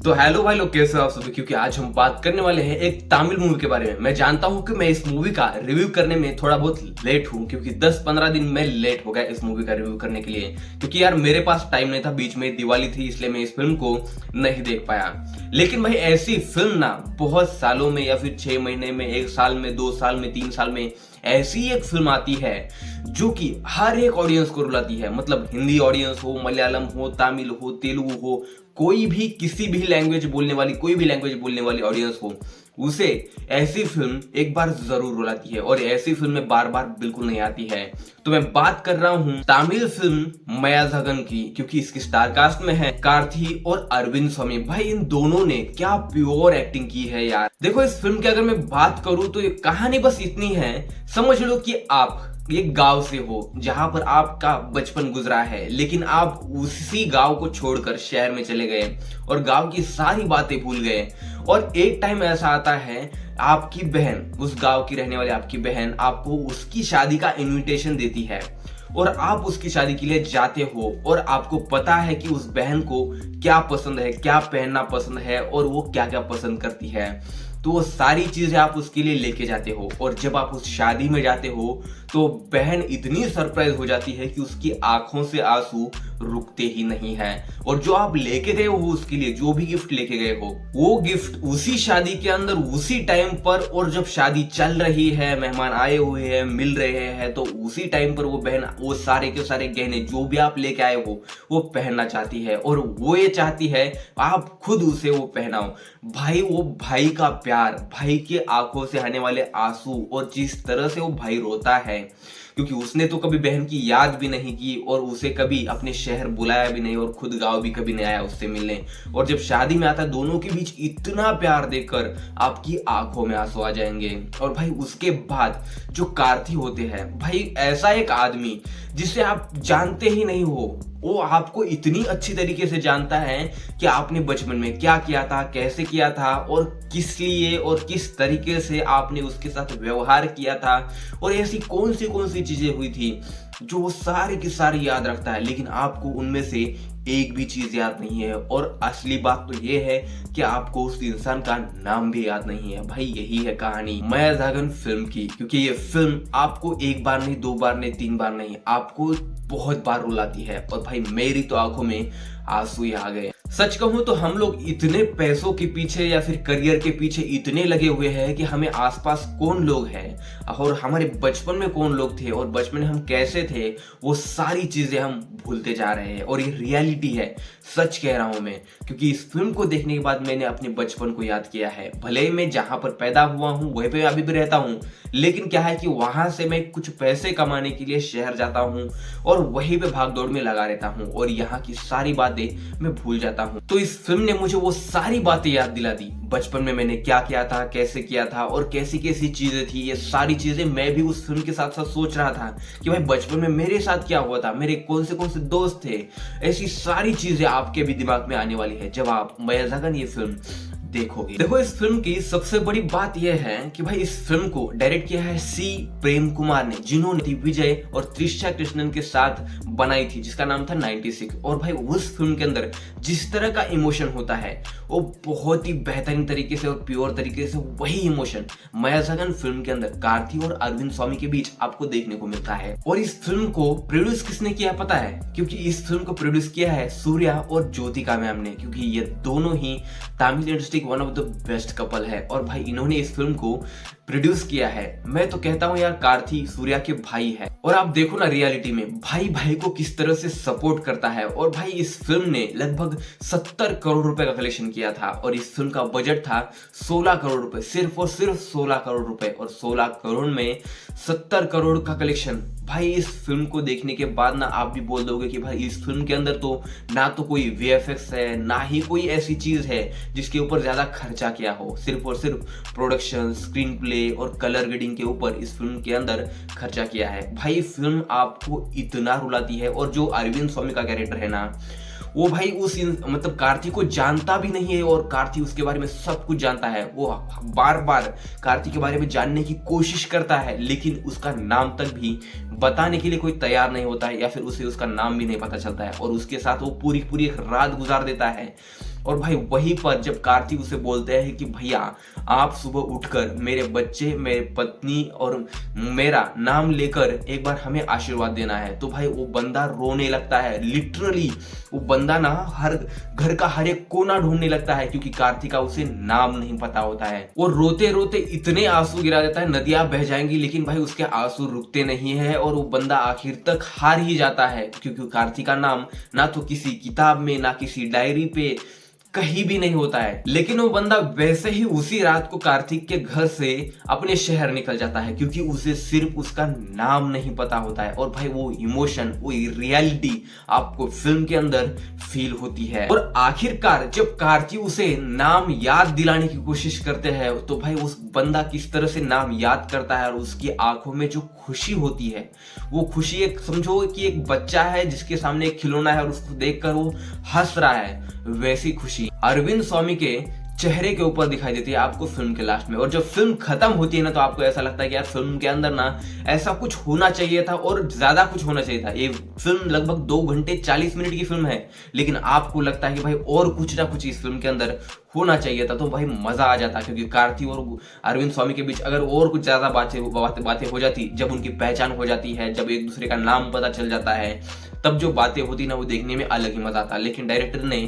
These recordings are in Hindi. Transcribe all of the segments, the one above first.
तो हेलो भाई लोग, कैसे हो आप सभी। क्योंकि आज हम बात करने वाले हैं एक तमिल मूवी के बारे में। मैं जानता हूं कि मैं इस मूवी का रिव्यू करने में थोड़ा बहुत लेट हूं, क्योंकि 10-15 दिन में लेट हो गया इस मूवी का रिव्यू करने के लिए। क्योंकि यार मेरे पास टाइम नहीं था, बीच में दिवाली थी, इसलिए मैं इस फिल्म को नहीं देख पाया। लेकिन भाई ऐसी फिल्म ना बहुत सालों में, या फिर 6 महीने में, 1 साल में, 2 साल में, 3 साल में ऐसी एक फिल्म आती है जो कि हर एक ऑडियंस को रुलाती है। मतलब हिंदी ऑडियंस हो, मलयालम हो, तमिल हो, तेलुगु हो, कोई भी किसी भी लैंग्वेज बोलने वाली, कोई भी लैंग्वेज बोलने वाली ऑडियंस हो, उसे ऐसी फिल्म एक बार जरूर रुलाती है। और ऐसी फिल्में बार बार बिल्कुल नहीं आती है। तो मैं बात कर रहा हूं तमिल फिल्म मयाजागन की, क्योंकि इसकी स्टार कास्ट में है कार्ती और अरविंद स्वामी। भाई इन दोनों ने क्या प्योर एक्टिंग की है यार। देखो इस फिल्म की अगर मैं बात करूं तो ये कहानी बस इतनी है, समझ लो कि आप एक गांव से हो जहां पर आपका बचपन गुजरा है, लेकिन आप उसी गांव को छोड़कर शहर में चले गए और गांव की सारी बातें भूल गए। और एक टाइम ऐसा आता है, आपकी बहन, उस गांव की रहने वाली आपकी बहन आपको उसकी शादी का इनविटेशन देती है और आप उसकी शादी के लिए जाते हो। और आपको पता है कि उस बहन को क्या पसंद है, क्या पहनना पसंद है और वो क्या क्या पसंद करती है। तो वो सारी चीजें आप उसके लिए लेके जाते हो। और जब आप उस शादी में जाते हो तो बहन इतनी सरप्राइज हो जाती है कि उसकी आंखों से आंसू रुकते ही नहीं है। और जो आप लेके गए हो उसके लिए, जो भी गिफ्ट लेके गए हो, वो गिफ्ट उसी शादी के अंदर उसी टाइम पर, और जब शादी चल रही है, मेहमान आए हुए हैं, मिल रहे हैं, तो उसी टाइम पर वो बहन वो सारे के सारे गहने जो भी आप लेके आए हो वो पहनना चाहती है। और वो ये चाहती है आप खुद उसे वो पहनाओ। भाई वो भाई का प्यार, भाई के आंखों से आने वाले आंसू, और जिस तरह से वो भाई रोता है, क्योंकि उसने तो कभी बहन की याद भी नहीं की और उसे कभी अपने शहर बुलाया भी नहीं और खुद गांव भी कभी नहीं आया उससे मिलने। और जब शादी में आता है, दोनों के बीच इतना प्यार देखकर आपकी आंखों में आंसू आ जाएंगे। और भाई उसके बाद जो कार्ती होते हैं, भाई ऐसा एक आदमी जिसे आप जानते ही नहीं हो, वो आपको इतनी अच्छी तरीके से जानता है कि आपने बचपन में क्या किया था, कैसे किया था, और किस लिए और किस तरीके से आपने उसके साथ व्यवहार किया था, और ऐसी कौन सी चीजें हुई थी जो वो सारी की सारी याद रखता है। लेकिन आपको उनमें से एक भी चीज याद नहीं है। और असली बात तो ये है कि आपको उस इंसान का नाम भी याद नहीं है। भाई यही है कहानी मयाजागन फिल्म की। क्योंकि ये फिल्म आपको एक बार नहीं, 2 बार नहीं, 3 बार नहीं, आपको बहुत बार रुलाती है। और भाई मेरी तो आंखों में आंसू ही आ गए। सच कहूं तो हम लोग इतने पैसों के पीछे या फिर करियर के पीछे इतने लगे हुए हैं कि हमें आसपास कौन लोग हैं और हमारे बचपन में कौन लोग थे और बचपन में हम कैसे थे, वो सारी चीजें हम भूलते जा रहे हैं। और ये रियलिटी है, सच कह रहा हूं मैं। क्योंकि इस फिल्म को देखने के बाद मैंने अपने बचपन को याद किया है। भले ही मैं जहां पर पैदा हुआ हूं वहीं पे अभी भी रहता हूं, लेकिन क्या है कि वहां से मैं कुछ पैसे कमाने के लिए शहर जाता हूं और वहीं पे भागदौड़ में लगा रहता हूं और यहाँ की सारी बातें मैं भूल जाता हूं। तो इस फिल्म ने मुझे वो सारी बातें याद दिला दी, बचपन में मैंने क्या किया था, कैसे किया था और कैसी कैसी चीजें थी। ये सारी चीजें मैं भी उस फिल्म के साथ साथ सोच रहा था कि भाई बचपन में मेरे साथ क्या हुआ था, मेरे कौन से दोस्त थे। ऐसी सारी चीजें आपके भी दिमाग में आने वाली है जब आप मयाजागन ये फिल्म देखोगे। देखो इस फिल्म की सबसे बड़ी बात यह है कि भाई इस फिल्म को डायरेक्ट किया है सी प्रेम कुमार ने, जिन्होंने विजय और त्रिशा कृष्णन के साथ बनाई थी, जिसका नाम था 96। और भाई उस फिल्म के अंदर जिस तरह का इमोशन होता है वो बहुत ही बेहतरीन तरीके से और प्योर तरीके से वही इमोशन मयाजागन फिल्म के अंदर कार्ती और अरविंद स्वामी के बीच आपको देखने को मिलता है। और इस फिल्म को प्रोड्यूस किसने किया पता है? क्योंकि इस फिल्म को प्रोड्यूस किया है सूर्या और ज्योतिका मैम ने, क्योंकि ये दोनों ही Tamil industry one of the best couple है। और भाई इन्होंने इस फिल्म को प्रोड्यूस किया है। मैं तो कहता हूं यार कार्ती सूर्या के भाई है। और आप देखो ना रियलिटी में भाई भाई को किस तरह से सपोर्ट करता है। और भाई इस फिल्म ने लगभग 70 करोड़ रुपए का कलेक्शन किया था और इस फिल्म का बजट था 16 करोड़ रुपए, सिर्फ और सिर्फ 16 करोड़ रुपए। और 16 करोड़ में 70 करोड़ का कलेक्शन। भाई इस फिल्म को देखने के बाद ना आप भी बोल दोगे कि भाई इस फिल्म के अंदर तो ना तो कोई वीएफएक्स है, ना ही कोई ऐसी चीज है जिसके ऊपर ज्यादा खर्चा किया हो। सिर्फ और सिर्फ प्रोडक्शन, स्क्रीन प्ले और कलर ग्रेडिंग के ऊपर इस फिल्म के अंदर खर्चा किया है। भाई फिल्म आपको इतना रुलाती है। और जो अरविंद स्वामी का कैरेक्टर है ना, वो भाई उस मतलब कार्ती को जानता भी नहीं है और कार्ती उसके बारे में सब कुछ जानता है। वो बार बार कार्ती के बारे में जानने की कोशिश करता है, लेकिन उसका नाम तक भी बताने के लिए कोई तैयार नहीं होता है, या फिर उसे उसका नाम भी नहीं पता चलता है। और उसके साथ वो पूरी पूरी एक रात गुजार देता है। और भाई वहीं पर जब कार्तिक उसे बोलते हैं कि भैया आप सुबह उठकर मेरे बच्चे, मेरे पत्नी और मेरा नाम लेकर एक बार हमें आशीर्वाद देना है, तो भाई वो बंदा रोने लगता है। लिटरली वो बंदा ना हर घर का हर एक कोना ढूंढने लगता है, क्योंकि कार्तिक का उसे नाम नहीं पता होता है। वो रोते रोते इतने आंसू गिरा देता है, नदियां बह जाएंगी, लेकिन भाई उसके आंसू रुकते नहीं है और वो बंदा आखिर तक हार ही जाता है, क्योंकि कार्तिक का नाम ना तो किसी किताब में ना किसी डायरी पे कहीं भी नहीं होता है। लेकिन वो बंदा वैसे ही उसी रात को कार्तिक के घर से अपने शहर निकल जाता है, क्योंकि उसे सिर्फ उसका नाम नहीं पता होता है। और भाई वो इमोशन, वो रियलिटी आपको फिल्म के अंदर फील होती है। और आखिरकार जब कार्तिक उसे नाम याद दिलाने की कोशिश करते हैं, तो भाई उस बंदा किस तरह से नाम याद करता है और उसकी आंखों में जो खुशी होती है, वो खुशी एक समझो कि एक बच्चा है जिसके सामने एक खिलौना है और उसको देखकर वो हंस रहा है, वैसी खुशी अरविंद स्वामी के चेहरे के ऊपर दिखाई देती है आपको फिल्म के लास्ट में। और जब फिल्म खत्म होती है ना, तो आपको ऐसा लगता है कि यार फिल्म के अंदर ना ऐसा कुछ होना चाहिए था और ज्यादा कुछ होना चाहिए था। ये फिल्म लगभग 2 घंटे 40 मिनट की फिल्म है, लेकिन आपको लगता है कि भाई और कुछ ना कुछ इस फिल्म के अंदर होना चाहिए था, तो भाई मजा आ जाता। क्योंकि कार्तिक और अरविंद स्वामी के बीच अगर और कुछ ज्यादा बातें हो जाती, जब उनकी पहचान हो जाती है, जब एक दूसरे का नाम पता चल जाता है, तब जो बातें होती ना वो देखने में अलग ही मजा आता। लेकिन डायरेक्टर ने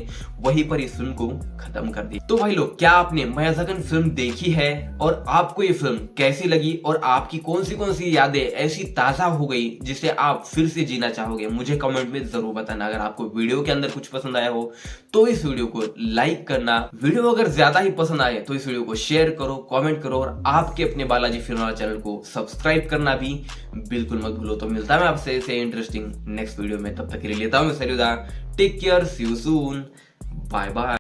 वहीं पर इस फिल्म को खत्म कर दी। तो भाई लोग, क्या आपने मयाज़गन फिल्म देखी है और आपको ये फिल्म कैसी लगी और आपकी कौन सी यादें ऐसी ताजा हो गई जिसे आप फिर से जीना चाहोगे, मुझे कमेंट में जरूर बताना। अगर आपको वीडियो के अंदर कुछ पसंद आया हो तो इस वीडियो को लाइक करना, वीडियो अगर ज्यादा ही पसंद आए तो इस वीडियो को शेयर करो, कमेंट करो और आपके अपने बालाजी फिल्म वाला चैनल को सब्सक्राइब करना भी बिल्कुल मत भूलो। तो मिलता है मैं आपसे ऐसे इंटरेस्टिंग नेक्स्ट वीडियो में, तब तक के लिए लेता हूं मैं सर विदा। Take care, see you soon, bye bye.